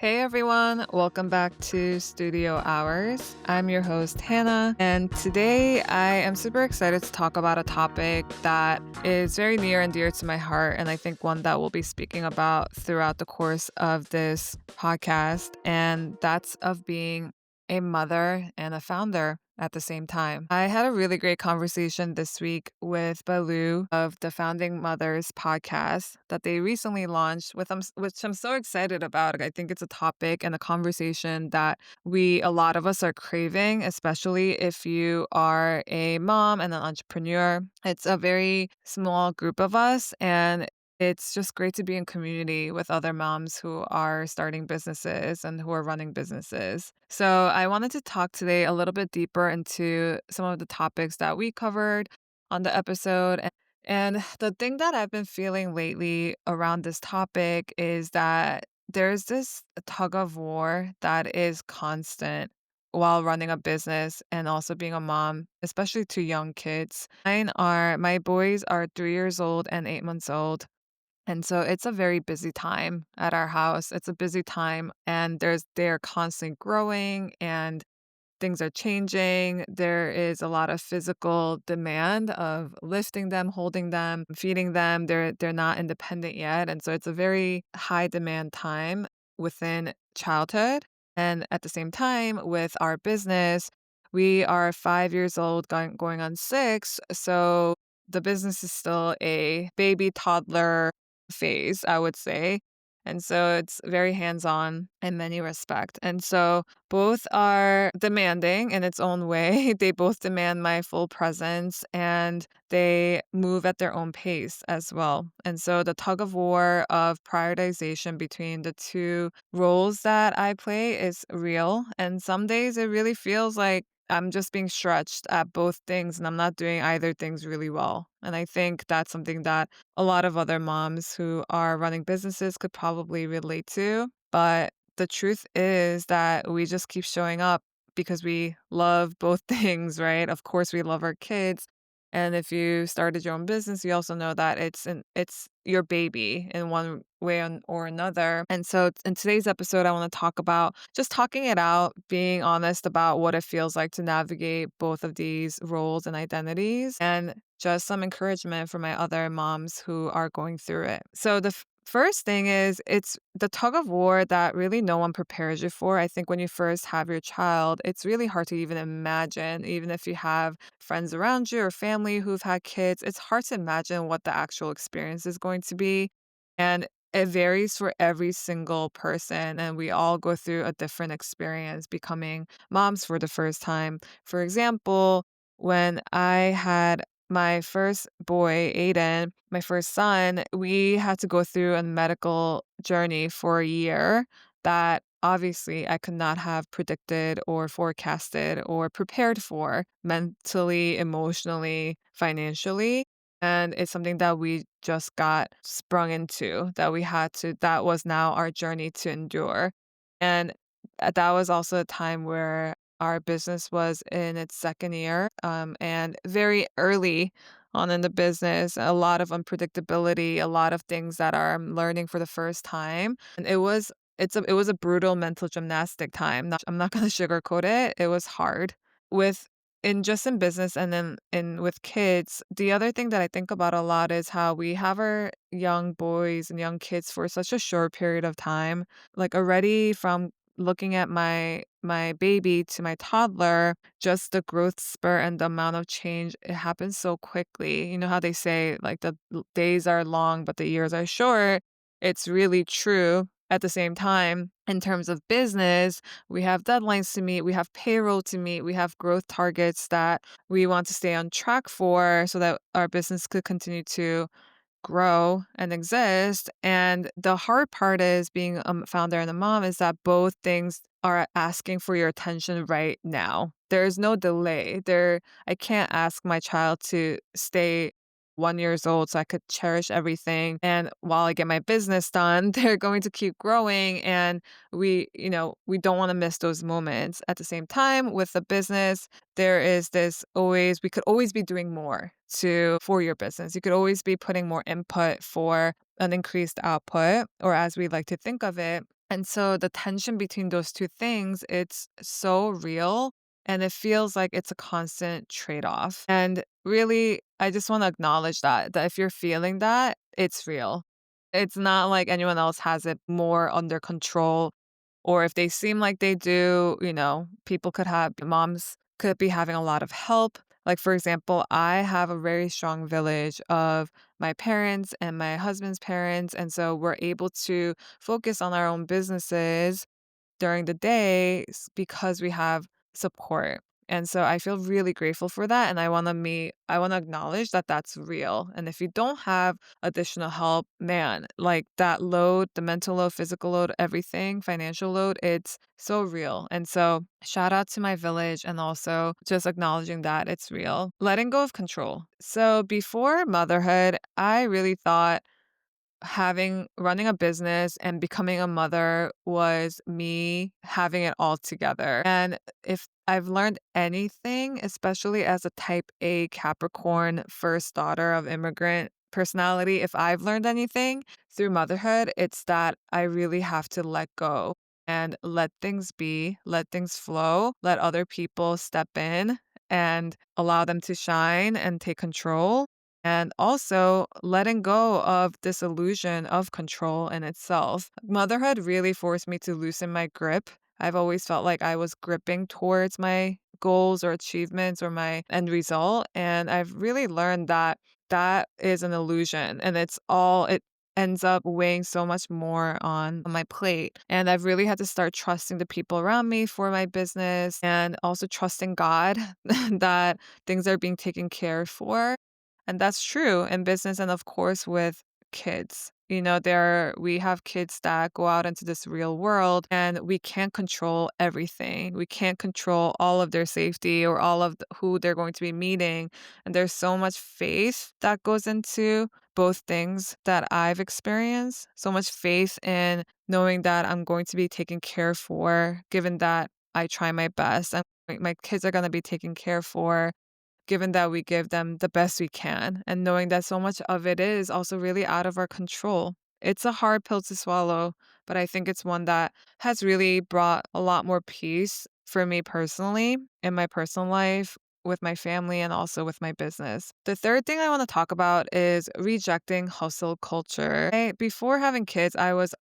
Hey everyone, welcome back to Studio Hours. I'm your host, Hannah, and today I am super excited to talk about a topic that is very near and dear to my heart, and I think one that we'll be speaking about throughout the course of this podcast, and that's of being a mother and a founder at the same time. I had a really great conversation this week with Baloo of the Founding Mothers podcast that they recently launched which I'm so excited about. I think it's a topic and a conversation that a lot of us are craving, especially if you are a mom and an entrepreneur. It's a very small group of us, and it's just great to be in community with other moms who are starting businesses and who are running businesses. So, I wanted to talk today a little bit deeper into some of the topics that we covered on the episode. And the thing that I've been feeling lately around this topic is that there's this tug of war that is constant while running a business and also being a mom, especially to young kids. My boys are 3 years old and 8 months old. And so it's a very busy time at our house. It's a busy time and they're constantly growing and things are changing. There is a lot of physical demand of lifting them, holding them, feeding them. They're not independent yet. And so it's a very high demand time within childhood. And at the same time, with our business, we are 5 years old, going on 6. So the business is still a baby toddler phase, I would say. And so it's very hands on in many respects. And so both are demanding in its own way. They both demand my full presence and they move at their own pace as well. And so the tug of war of prioritization between the two roles that I play is real. And some days it really feels like I'm just being stretched at both things and I'm not doing either things really well. And I think that's something that a lot of other moms who are running businesses could probably relate to. But the truth is that we just keep showing up because we love both things, right? Of course, we love our kids. And if you started your own business, you also know that it's your baby in one way or another. And so in today's episode, I want to talk about just talking it out, being honest about what it feels like to navigate both of these roles and identities, and just some encouragement for my other moms who are going through it. So the first thing is it's the tug of war that really no one prepares you for. I think when you first have your child, it's really hard to even imagine, even if you have friends around you or family who've had kids, it's hard to imagine what the actual experience is going to be. And it varies for every single person, and we all go through a different experience becoming moms for the first time. For example, when I had my first boy, Aiden, my first son, we had to go through a medical journey for a year that obviously I could not have predicted or forecasted or prepared for mentally, emotionally, financially. And it's something that we just got sprung into, that was now our journey to endure. And that was also a time where our business was in its second year, and very early on in the business, a lot of unpredictability, a lot of things that I'm learning for the first time. And it was a brutal mental gymnastic time. I'm not gonna sugarcoat it. It was hard. With in business and then in with kids, the other thing that I think about a lot is how we have our young boys and young kids for such a short period of time. Like already from looking at my baby to my toddler, just the growth spurt and the amount of change, it happens so quickly. You know how they say like days are long, but the years are short. It's really true. At the same time, in terms of business, we have deadlines to meet, we have payroll to meet, we have growth targets that we want to stay on track for so that our business could continue to grow and exist. And the hard part is being a founder and a mom is that both things are asking for your attention right now. There is no delay. I can't ask my child to stay 1 years old so I could cherish everything. And while I get my business done, they're going to keep growing. And we don't want to miss those moments. At the same time, with the business, we could always be doing more for your business. You could always be putting more input for an increased output, or as we like to think of it, And so the tension between those two things, it's so real and it feels like it's a constant trade-off. And really, I just want to acknowledge that if you're feeling that, it's real. It's not like anyone else has it more under control, or if they seem like they do, people could have moms could be having a lot of help. Like, for example, I have a very strong village of my parents and my husband's parents. And so we're able to focus on our own businesses during the day because we have support. And so I feel really grateful for that. And I want to acknowledge that that's real. And if you don't have additional help, man, like that load, the mental load, physical load, everything, financial load, it's so real. And so shout out to my village and also just acknowledging that it's real. Letting go of control. So before motherhood, I really thought running a business and becoming a mother was me having it all together. And if I've learned anything, especially as a type A Capricorn first daughter of immigrant personality, if I've learned anything through motherhood, it's that I really have to let go and let things be, let things flow, let other people step in and allow them to shine and take control, and also letting go of this illusion of control in itself. Motherhood really forced me to loosen my grip. I've always felt like I was gripping towards my goals or achievements or my end result. And I've really learned that that is an illusion and it ends up weighing so much more on my plate. And I've really had to start trusting the people around me for my business and also trusting God that things are being taken care for, and that's true in business and of course with kids. We have kids that go out into this real world and we can't control everything. We can't control all of their safety or all of who they're going to be meeting. And there's so much faith that goes into both things that I've experienced. So much faith in knowing that I'm going to be taken care for, given that I try my best. And my kids are going to be taken care for given that we give them the best we can, and knowing that so much of it is also really out of our control. It's a hard pill to swallow, but I think it's one that has really brought a lot more peace for me personally in my personal life, with my family, and also with my business. The third thing I want to talk about is rejecting hustle culture. Before having kids, I was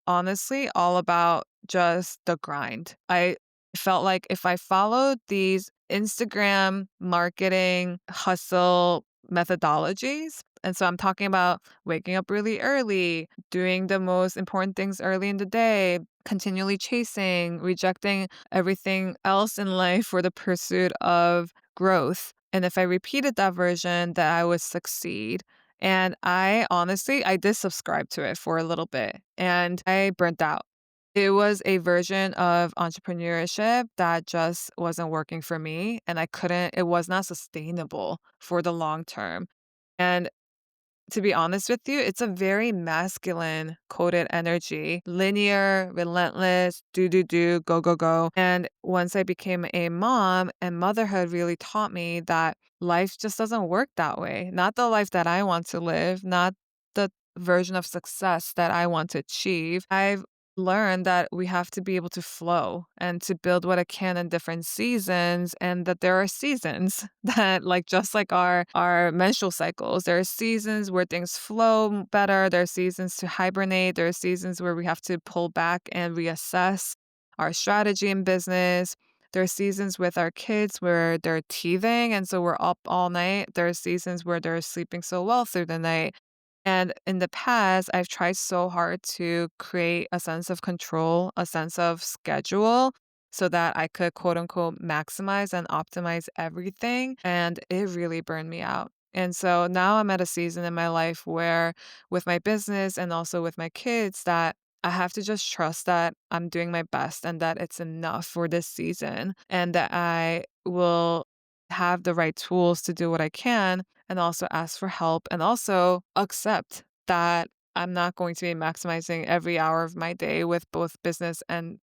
honestly all about just the grind. I felt like if I followed these Instagram marketing hustle methodologies, and so I'm talking about waking up really early, doing the most important things early in the day, continually chasing, rejecting everything else in life for the pursuit of growth. And if I repeated that version, that I would succeed. And I did subscribe to it for a little bit and I burnt out. It was a version of entrepreneurship that just wasn't working for me, and it was not sustainable for the long term. And to be honest with you, it's a very masculine coded energy, linear, relentless, do, go, go, go. And once I became a mom, and motherhood really taught me that life just doesn't work that way. Not the life that I want to live, not the version of success that I want to achieve. I've learned that we have to be able to flow and to build what I can in different seasons, and that there are seasons that, like, just like our menstrual cycles, there are seasons where things flow better, there are seasons to hibernate, there are seasons where we have to pull back and reassess our strategy in business. There are seasons with our kids where they're teething and so we're up all night. There are seasons where they're sleeping so well through the night. And in the past, I've tried so hard to create a sense of control, a sense of schedule, so that I could quote unquote maximize and optimize everything. And it really burned me out. And so now I'm at a season in my life where, with my business and also with my kids, that I have to just trust that I'm doing my best and that it's enough for this season, and that I will have the right tools to do what I can, and also ask for help, and also accept that I'm not going to be maximizing every hour of my day with both business and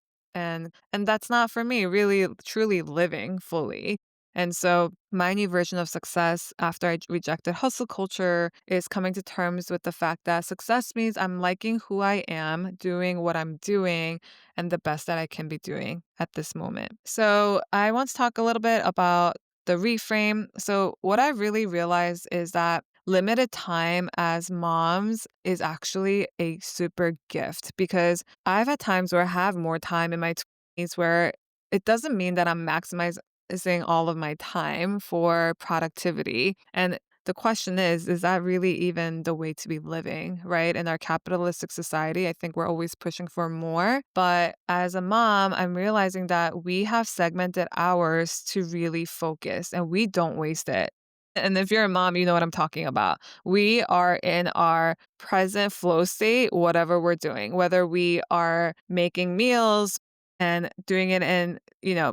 that's not for me really truly living fully. And so my new version of success after I rejected hustle culture is coming to terms with the fact that success means I'm liking who I am, doing what I'm doing, and the best that I can be doing at this moment. So I want to talk a little bit about the reframe. So what I really realized is that limited time as moms is actually a super gift because I've had times where I have more time in my 20s where it doesn't mean that I'm maximizing all of my time for productivity. And the question is that really even the way to be living, right? In our capitalistic society, I think we're always pushing for more. But as a mom, I'm realizing that we have segmented hours to really focus and we don't waste it. And if you're a mom, you know what I'm talking about. We are in our present flow state, whatever we're doing, whether we are making meals and doing it in,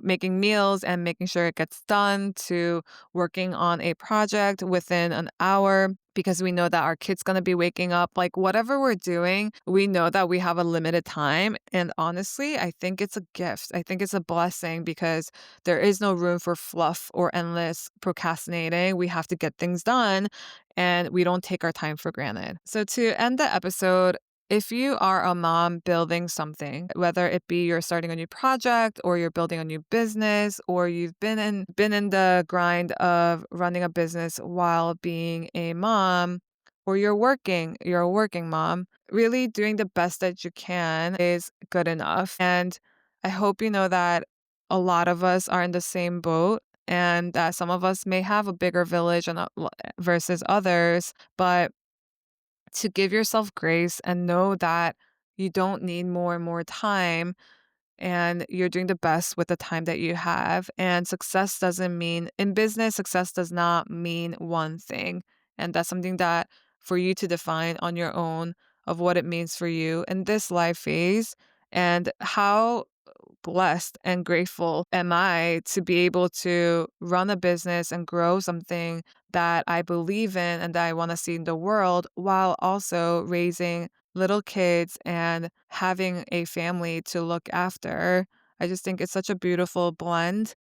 making meals and making sure it gets done to working on a project within an hour because we know that our kid's going to be waking up. Like whatever we're doing, we know that we have a limited time. And honestly, I think it's a gift. I think it's a blessing because there is no room for fluff or endless procrastinating. We have to get things done and we don't take our time for granted. So, to end the episode, if you are a mom building something, whether it be you're starting a new project or you're building a new business or you've been in the grind of running a business while being a mom or you're a working mom, really doing the best that you can is good enough. And I hope you know that a lot of us are in the same boat and that some of us may have a bigger village versus others, but to give yourself grace and know that you don't need more and more time and you're doing the best with the time that you have. And success doesn't mean, in business, success does not mean one thing. And that's something that for you to define on your own of what it means for you in this life phase and how blessed and grateful am I to be able to run a business and grow something that I believe in and that I want to see in the world while also raising little kids and having a family to look after. I just think it's such a beautiful blend.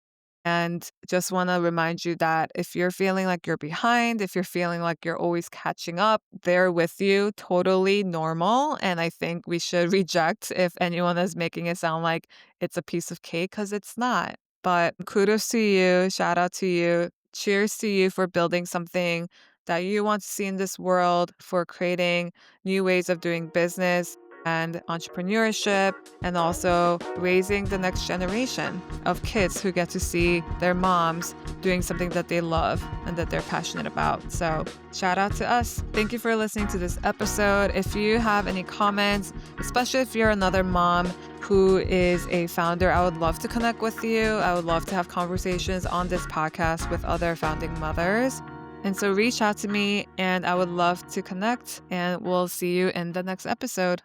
And just want to remind you that if you're feeling like you're behind, if you're feeling like you're always catching up, they're with you, totally normal. And I think we should reject if anyone is making it sound like it's a piece of cake because it's not. But kudos to you, shout out to you, cheers to you for building something that you want to see in this world, for creating new ways of doing business and entrepreneurship, and also raising the next generation of kids who get to see their moms doing something that they love and that they're passionate about. So shout out to us. Thank you for listening to this episode. If you have any comments, especially if you're another mom who is a founder, I would love to connect with you. I would love to have conversations on this podcast with other founding mothers. And so reach out to me and I would love to connect, and we'll see you in the next episode.